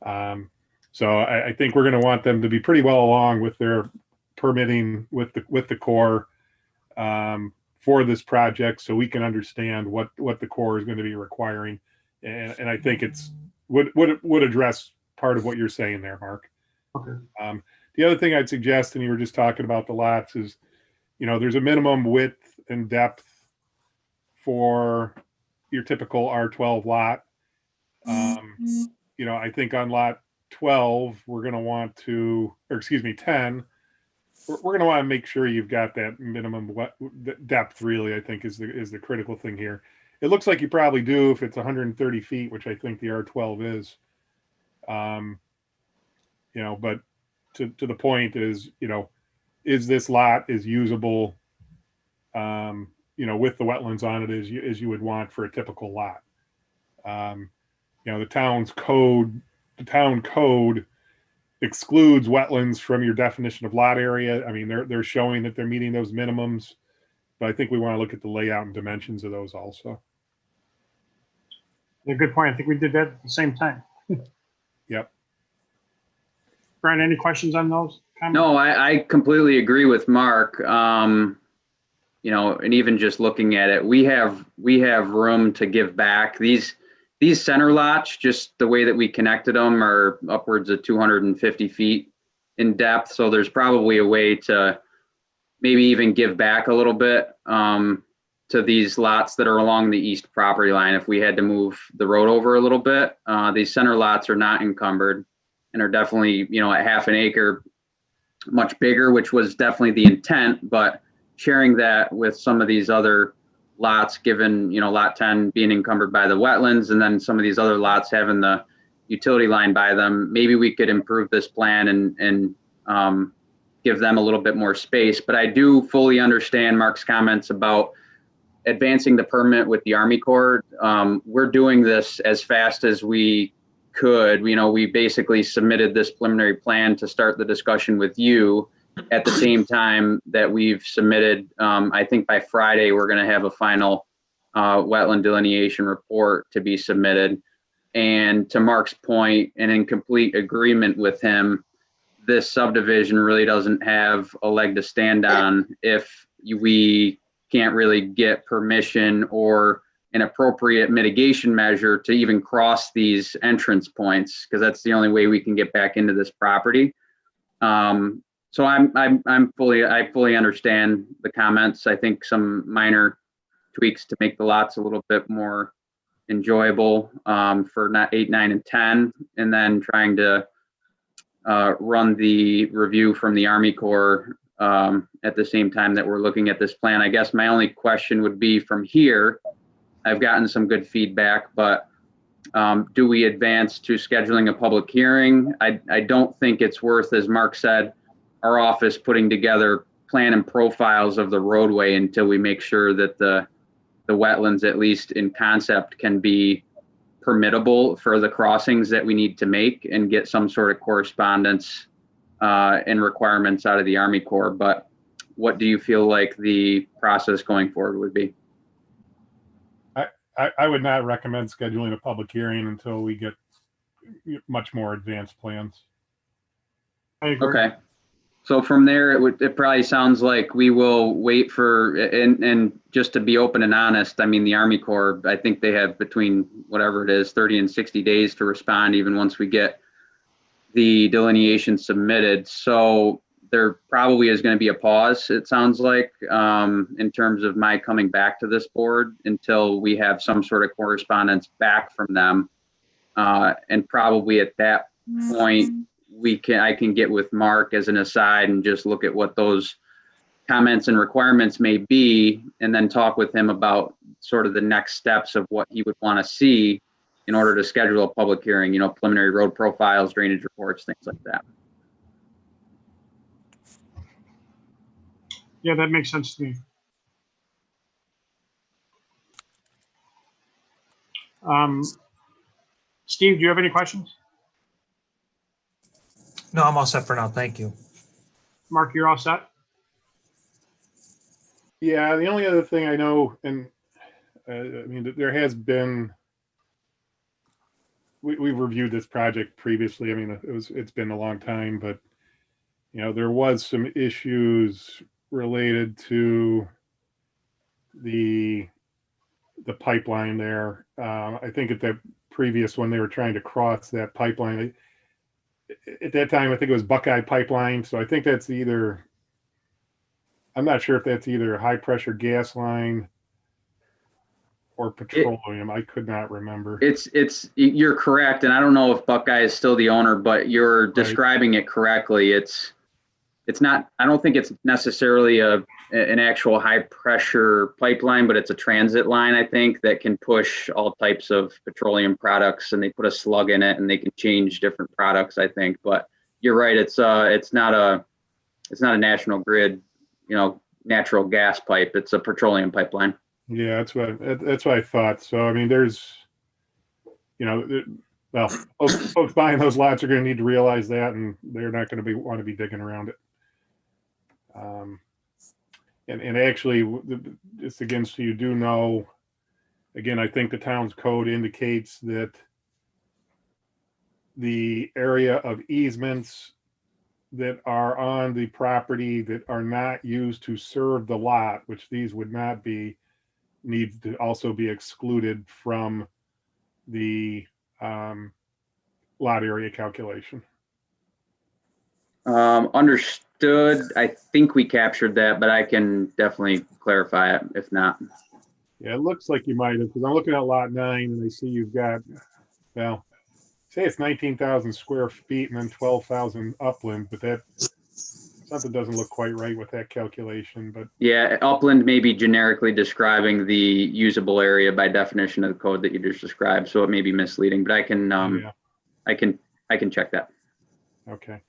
So I think we're going to want them to be pretty well along with their permitting with the Corps for this project, so we can understand what the Corps is going to be requiring, and I think it's would address part of what you're saying there, Mark. Okay. The other thing I'd suggest, and you were just talking about the lots, is there's a minimum width and depth for your typical R12 lot. I think on lot 12, we're going to want to, or excuse me, 10, we're going to want to make sure you've got that minimum depth. Really, I think is the critical thing here. It looks like you probably do if it's 130 feet, which I think the R12 is. But to the point is, is this lot is usable, with the wetlands on it as you would want for a typical lot. The town code excludes wetlands from your definition of lot area. I mean, they're showing that they're meeting those minimums, but I think we want to look at the layout and dimensions of those also. A good point. I think we did that at the same time. Yep. Brian, any questions on those comments? No, I completely agree with Mark. And even just looking at it, we have room to give back. These center lots, just the way that we connected them, are upwards of 250 feet in depth. So there's probably a way to maybe even give back a little bit to these lots that are along the east property line if we had to move the road over a little bit. These center lots are not encumbered and are definitely, at half an acre, much bigger, which was definitely the intent, but sharing that with some of these other lots, given, lot 10 being encumbered by the wetlands and then some of these other lots having the utility line by them, maybe we could improve this plan and give them a little bit more space. But I do fully understand Mark's comments about advancing the permit with the Army Corps. We're doing this as fast as we could. We basically submitted this preliminary plan to start the discussion with you at the same time that we've submitted, I think by Friday, we're going to have a final wetland delineation report to be submitted. And to Mark's point, and in complete agreement with him, this subdivision really doesn't have a leg to stand on if we can't really get permission or an appropriate mitigation measure to even cross these entrance points, because that's the only way we can get back into this property. So I fully understand the comments. I think some minor tweaks to make the lots a little bit more enjoyable for not 8, 9, and 10, and then trying to run the review from the Army Corps at the same time that we're looking at this plan. I guess my only question would be from here, I've gotten some good feedback, but do we advance to scheduling a public hearing? I don't think it's worth, as Mark said, our office putting together plan and profiles of the roadway until we make sure that the wetlands, at least in concept, can be permittable for the crossings that we need to make, and get some sort of correspondence and requirements out of the Army Corps. But what do you feel like the process going forward would be? I would not recommend scheduling a public hearing until we get much more advanced plans. I agree. Okay. So from there, it probably sounds like we will wait for, and just to be open and honest, I mean, the Army Corps, I think they have between whatever it is, 30 and 60 days to respond, even once we get the delineation submitted. So there probably is going to be a pause, it sounds like, in terms of my coming back to this board until we have some sort of correspondence back from them. And probably at that point, I can get with Mark as an aside and just look at what those comments and requirements may be, and then talk with him about sort of the next steps of what he would want to see in order to schedule a public hearing, preliminary road profiles, drainage reports, things like that. Yeah, that makes sense to me. Steve, do you have any questions? No, I'm all set for now. Thank you. Mark, you're all set? Yeah, the only other thing I know, and I mean, there has been, we've reviewed this project previously. I mean, it's been a long time, but there was some issues related to the pipeline there. I think at the previous one, they were trying to cross that pipeline. At that time, I think it was Buckeye Pipeline. So I think that's either, I'm not sure if that's either a high pressure gas line or petroleum. I could not remember. You're correct. And I don't know if Buckeye is still the owner, but you're describing it correctly. It's not, I don't think it's necessarily an actual high pressure pipeline, but it's a transit line, I think, that can push all types of petroleum products, and they put a slug in it and they can change different products, I think. But you're right. It's not a national grid, natural gas pipe. It's a petroleum pipeline. Yeah, that's what I thought. So, I mean, there's, well, folks buying those lots are going to need to realize that, and they're not going to want to be digging around it. And actually, just again, so you do know, again, I think the town's code indicates that the area of easements that are on the property that are not used to serve the lot, which these would not be, needs to also be excluded from the lot area calculation. Understood. I think we captured that, but I can definitely clarify it if not. Yeah, it looks like you might have, because I'm looking at lot 9 and I see you've got, well, say it's 19,000 square feet and then 12,000 upland, but that something doesn't look quite right with that calculation. But yeah, upland may be generically describing the usable area by definition of the code that you just described, so it may be misleading. But I can I can check that. Okay.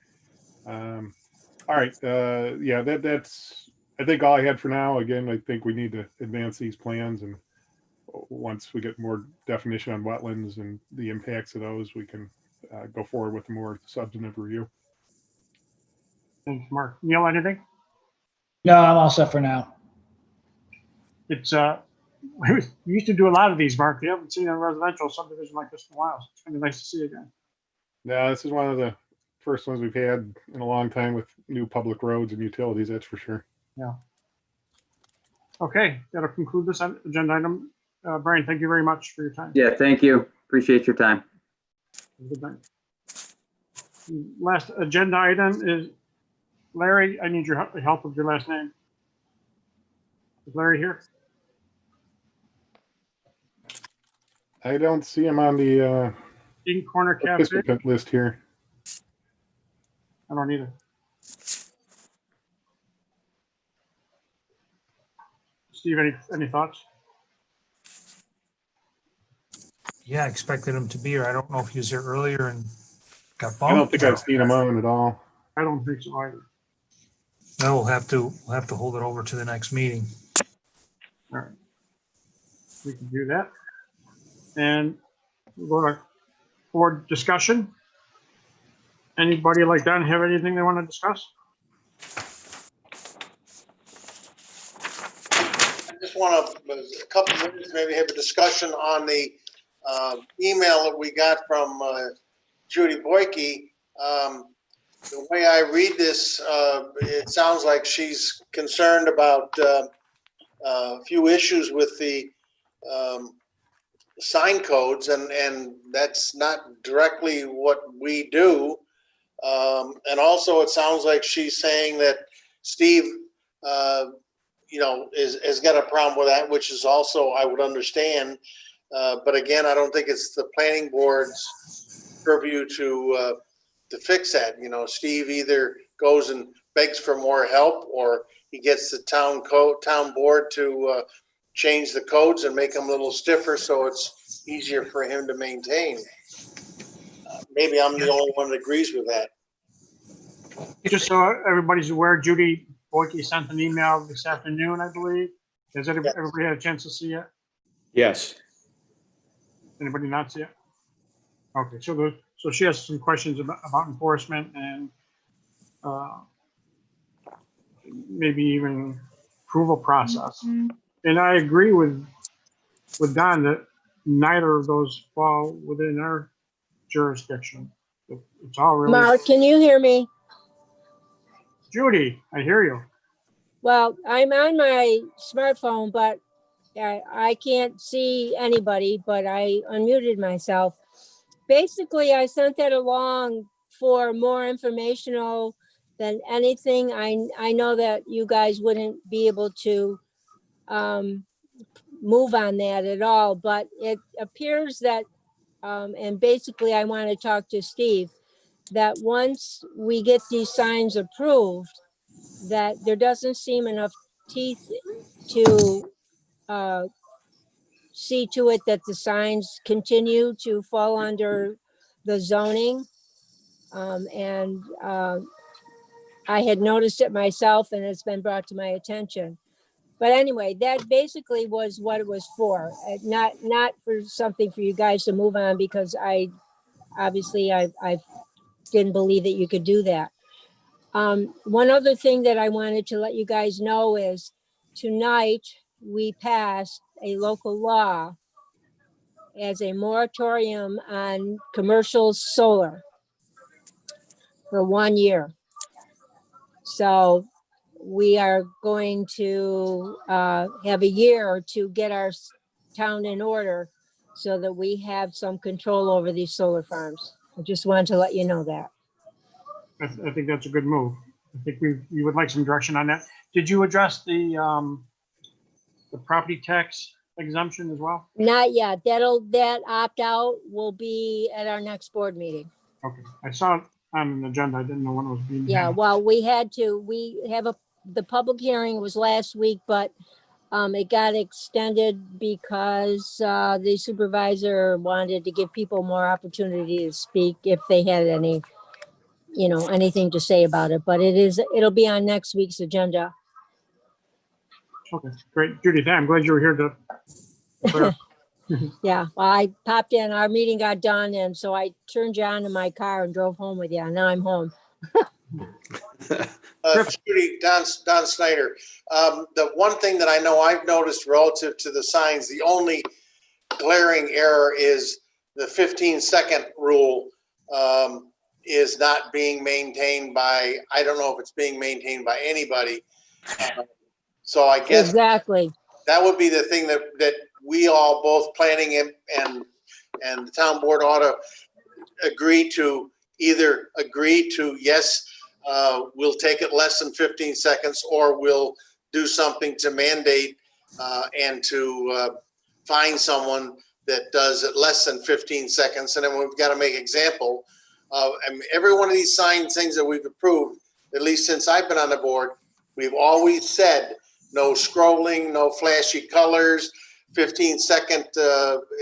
All right. Yeah, that's I think all I had for now. Again, I think we need to advance these plans, and once we get more definition on wetlands and the impacts of those, we can go forward with a more substantive review. Thanks, Mark. Neil, anything? No, I'm all set for now. It's, we used to do a lot of these, Mark. We haven't seen a residential subdivision like this in a while. So it's gonna be nice to see again. Yeah, this is one of the first ones we've had in a long time with new public roads and utilities, that's for sure. Yeah. Okay, that'll conclude this agenda item. Brian, thank you very much for your time. Yeah, thank you. Appreciate your time. Have a good night. Last agenda item is Larry. I need your help with your last name. Is Larry here? I don't see him on the Eden Corner Cafe. participant list here. I don't either. Steve, any thoughts? Yeah, I expected him to be here. I don't know if he was here earlier and got I don't bumped. think I've seen him on at all. I don't think so either. No, we'll have to hold it over to the next meeting. All right. We can do that. And we'll go to board discussion. Anybody like that have anything they want to discuss? I just want to, a couple of minutes, maybe have a discussion on the email that we got from Judy Boyke. The way I read this, it sounds like she's concerned about a few issues with the sign codes, and that's not directly what we do. And also, it sounds like she's saying that Steve, has got a problem with that, which is also, I would understand. But again, I don't think it's the planning board's purview to fix that. Steve either goes and begs for more help, or he gets the town board to change the codes and make them a little stiffer so it's easier for him to maintain. Maybe I'm the only one that agrees with that. Just so everybody's aware, Judy Boyke sent an email this afternoon, I believe. Has everybody had a chance to see it? Yes. Anybody not see it? Okay, so she has some questions about enforcement and maybe even approval process. And I agree with Don that neither of those fall within our jurisdiction. It's all really. Mark, can you hear me? Judy, I hear you. Well, I'm on my smartphone, but I can't see anybody, but I unmuted myself. Basically, I sent that along for more informational than anything. I know that you guys wouldn't be able to move on that at all, but it appears that, and basically I want to talk to Steve, that once we get these signs approved, that there doesn't seem enough teeth to see to it that the signs continue to fall under the zoning. I had noticed it myself, and it's been brought to my attention. But anyway, that basically was what it was for. Not for something for you guys to move on, because I didn't believe that you could do that. One other thing that I wanted to let you guys know is tonight we passed a local law as a moratorium on commercial solar for 1 year. So we are going to have a year to get our town in order so that we have some control over these solar farms. I just wanted to let you know that. I think that's a good move. I think we would like some direction on that. Did you address the property tax exemption as well? Not yet. That opt out will be at our next board meeting. Okay, I saw it on an agenda. I didn't know when it was being. Yeah, well, the public hearing was last week, but it got extended because the supervisor wanted to give people more opportunity to speak if they had anything to say about it. But it'll be on next week's agenda. Okay, great. Judy, I'm glad you were here to. Yeah, well, I popped in, our meeting got done, and so I turned you on in my car and drove home with you, and now I'm home. Judy, Don Snyder. The one thing that I know I've noticed relative to the signs, the only glaring error is the 15-second rule is not being maintained by, I don't know if it's being maintained by anybody. So I guess Exactly. that would be the thing that we all, both planning and the town board, ought to agree to, either agree to, yes, we'll take it less than 15 seconds, or we'll do something to mandate and to find someone that does it less than 15 seconds. And then we've got to make example of, and every one of these sign things that we've approved, at least since I've been on the board, we've always said no scrolling, no flashy colors. 15-second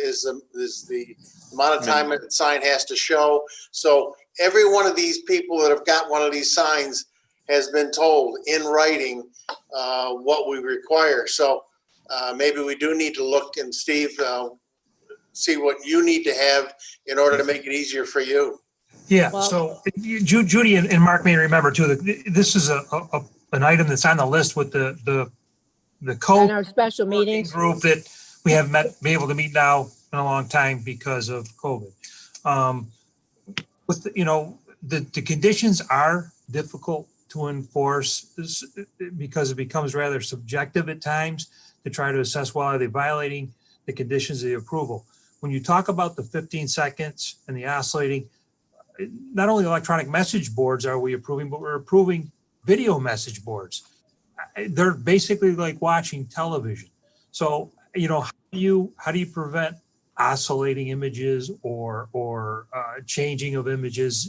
is the amount of time that the sign has to show. So every one of these people that have got one of these signs has been told in writing what we require. So maybe we do need to look, and Steve, see what you need to have in order to make it easier for you. Yeah, Well- so Judy and Mark may remember too, that this is an item that's on the list with the In code our special meetings. group that we haven't been able to meet now in a long time because of COVID. With the conditions are difficult to enforce because it becomes rather subjective at times to try to assess, well, are they violating the conditions of the approval? When you talk about the 15 seconds and the oscillating, not only electronic message boards are we approving, but we're approving video message boards. They're basically like watching television. So, how do you prevent oscillating images or changing of images?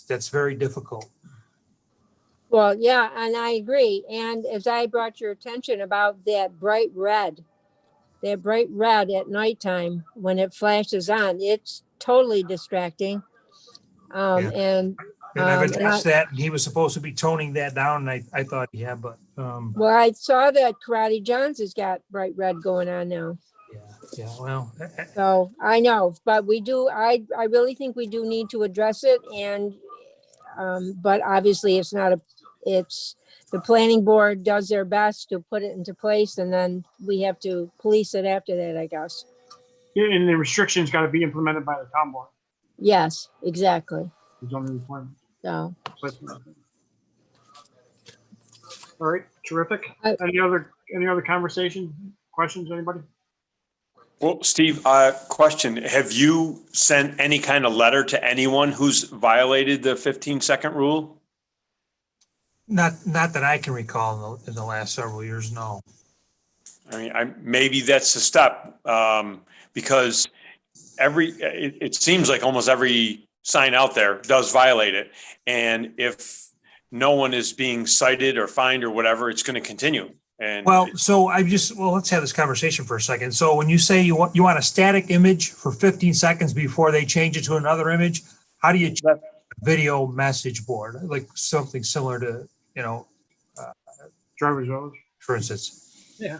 That's very difficult. Well, yeah, and I agree. And as I brought your attention about that bright red at nighttime when it flashes on, it's totally distracting. And I've addressed that, and he was supposed to be toning that down, and I thought, yeah, but well, I saw that Karate John's has got bright red going on now. yeah, well, So I know, but we do, I really think we do need to address it, and but obviously it's not it's the planning board does their best to put it into place, and then we have to police it after that, I guess. Yeah, and the restrictions got to be implemented by the town board. Yes, exactly. The zoning requirements. So, All right, terrific. Any other conversation, questions, anybody? Well, Steve, question, have you sent any kind of letter to anyone who's violated the 15-second rule? not that I can recall in the last several years, no. I mean, maybe that's a step, because it seems like almost every sign out there does violate it. And if no one is being cited or fined or whatever, it's going to continue. And let's have this conversation for a second. So when you say you want a static image for 15 seconds before they change it to another image, how do you check a video message board? Like something similar to, driver's license, for instance. Yeah.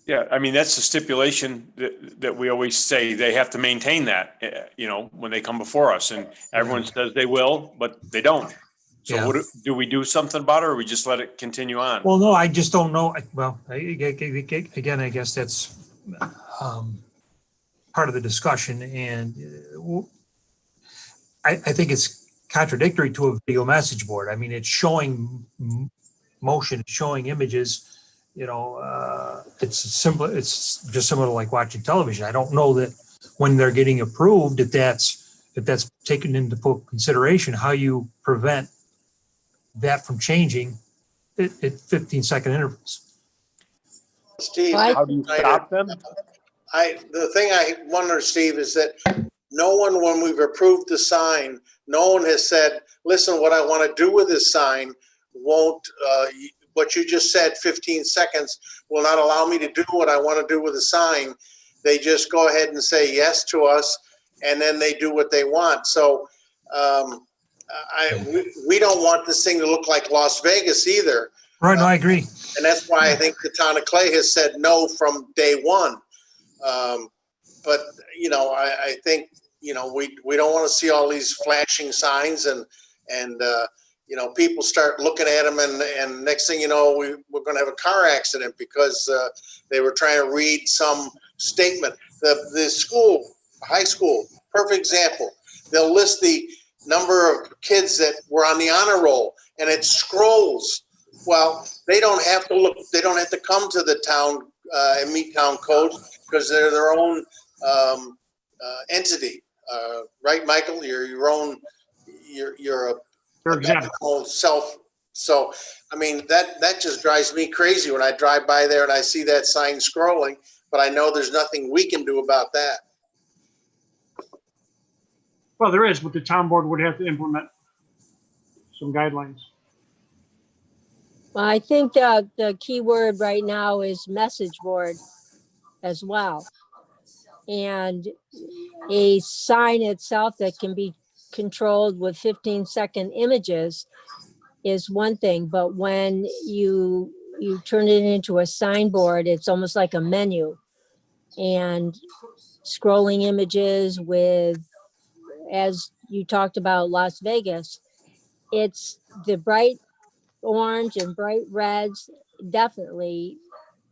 Yeah, I mean, that's the stipulation that we always say they have to maintain that, when they come before us, and everyone says they will, but they don't. So do we do something about it, or we just let it continue on? Well, no, I just don't know. Well, again, I guess that's part of the discussion, and I think it's contradictory to a video message board. I mean, it's showing motion, it's showing images. It's simple. It's just similar to like watching television. I don't know that when they're getting approved, if that's taken into full consideration, how you prevent that from changing at 15-second intervals. Steve, how do you stop them? The thing I wonder, Steve, is that no one, when we've approved the sign, no one has said, listen, what I want to do with this sign won't, what you just said, 15 seconds, will not allow me to do what I want to do with the sign. They just go ahead and say yes to us, and then they do what they want. So we don't want this thing to look like Las Vegas either. Right, no, I agree. And that's why I think the town of Clay has said no from day one. But, I think you know, we don't want to see all these flashing signs and, you know, people start looking at them and next thing you know, we're going to have a car accident because they were trying to read some statement. The school, high school, perfect example. They'll list the number of kids that were on the honor roll and it scrolls. Well, they don't have to look, they don't have to come to the town and meet town codes because they're their own entity. Right, Michael? You're your own, you're a whole self. So, I mean, that just drives me crazy when I drive by there and I see that sign scrolling, but I know there's nothing we can do about that. Well, there is, but the town board would have to implement some guidelines. Well, I think the key word right now is message board as well. And a sign itself that can be controlled with 15-second images is one thing, but when you turn it into a signboard, it's almost like a menu. And scrolling images with, as you talked about Las Vegas, it's the bright orange and bright reds. Definitely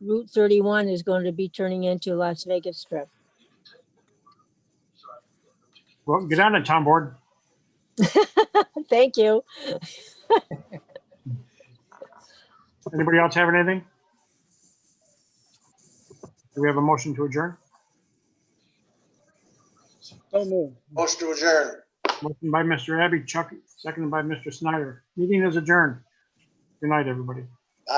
Route 31 is going to be turning into Las Vegas Strip. Well, get on it, town board. Thank you. Anybody else have anything? Do we have a motion to adjourn? So moved. Motion to adjourn. Motion by Mr. Abbey, Chuck, seconded by Mr. Snyder. Meeting is adjourned. Good night, everybody.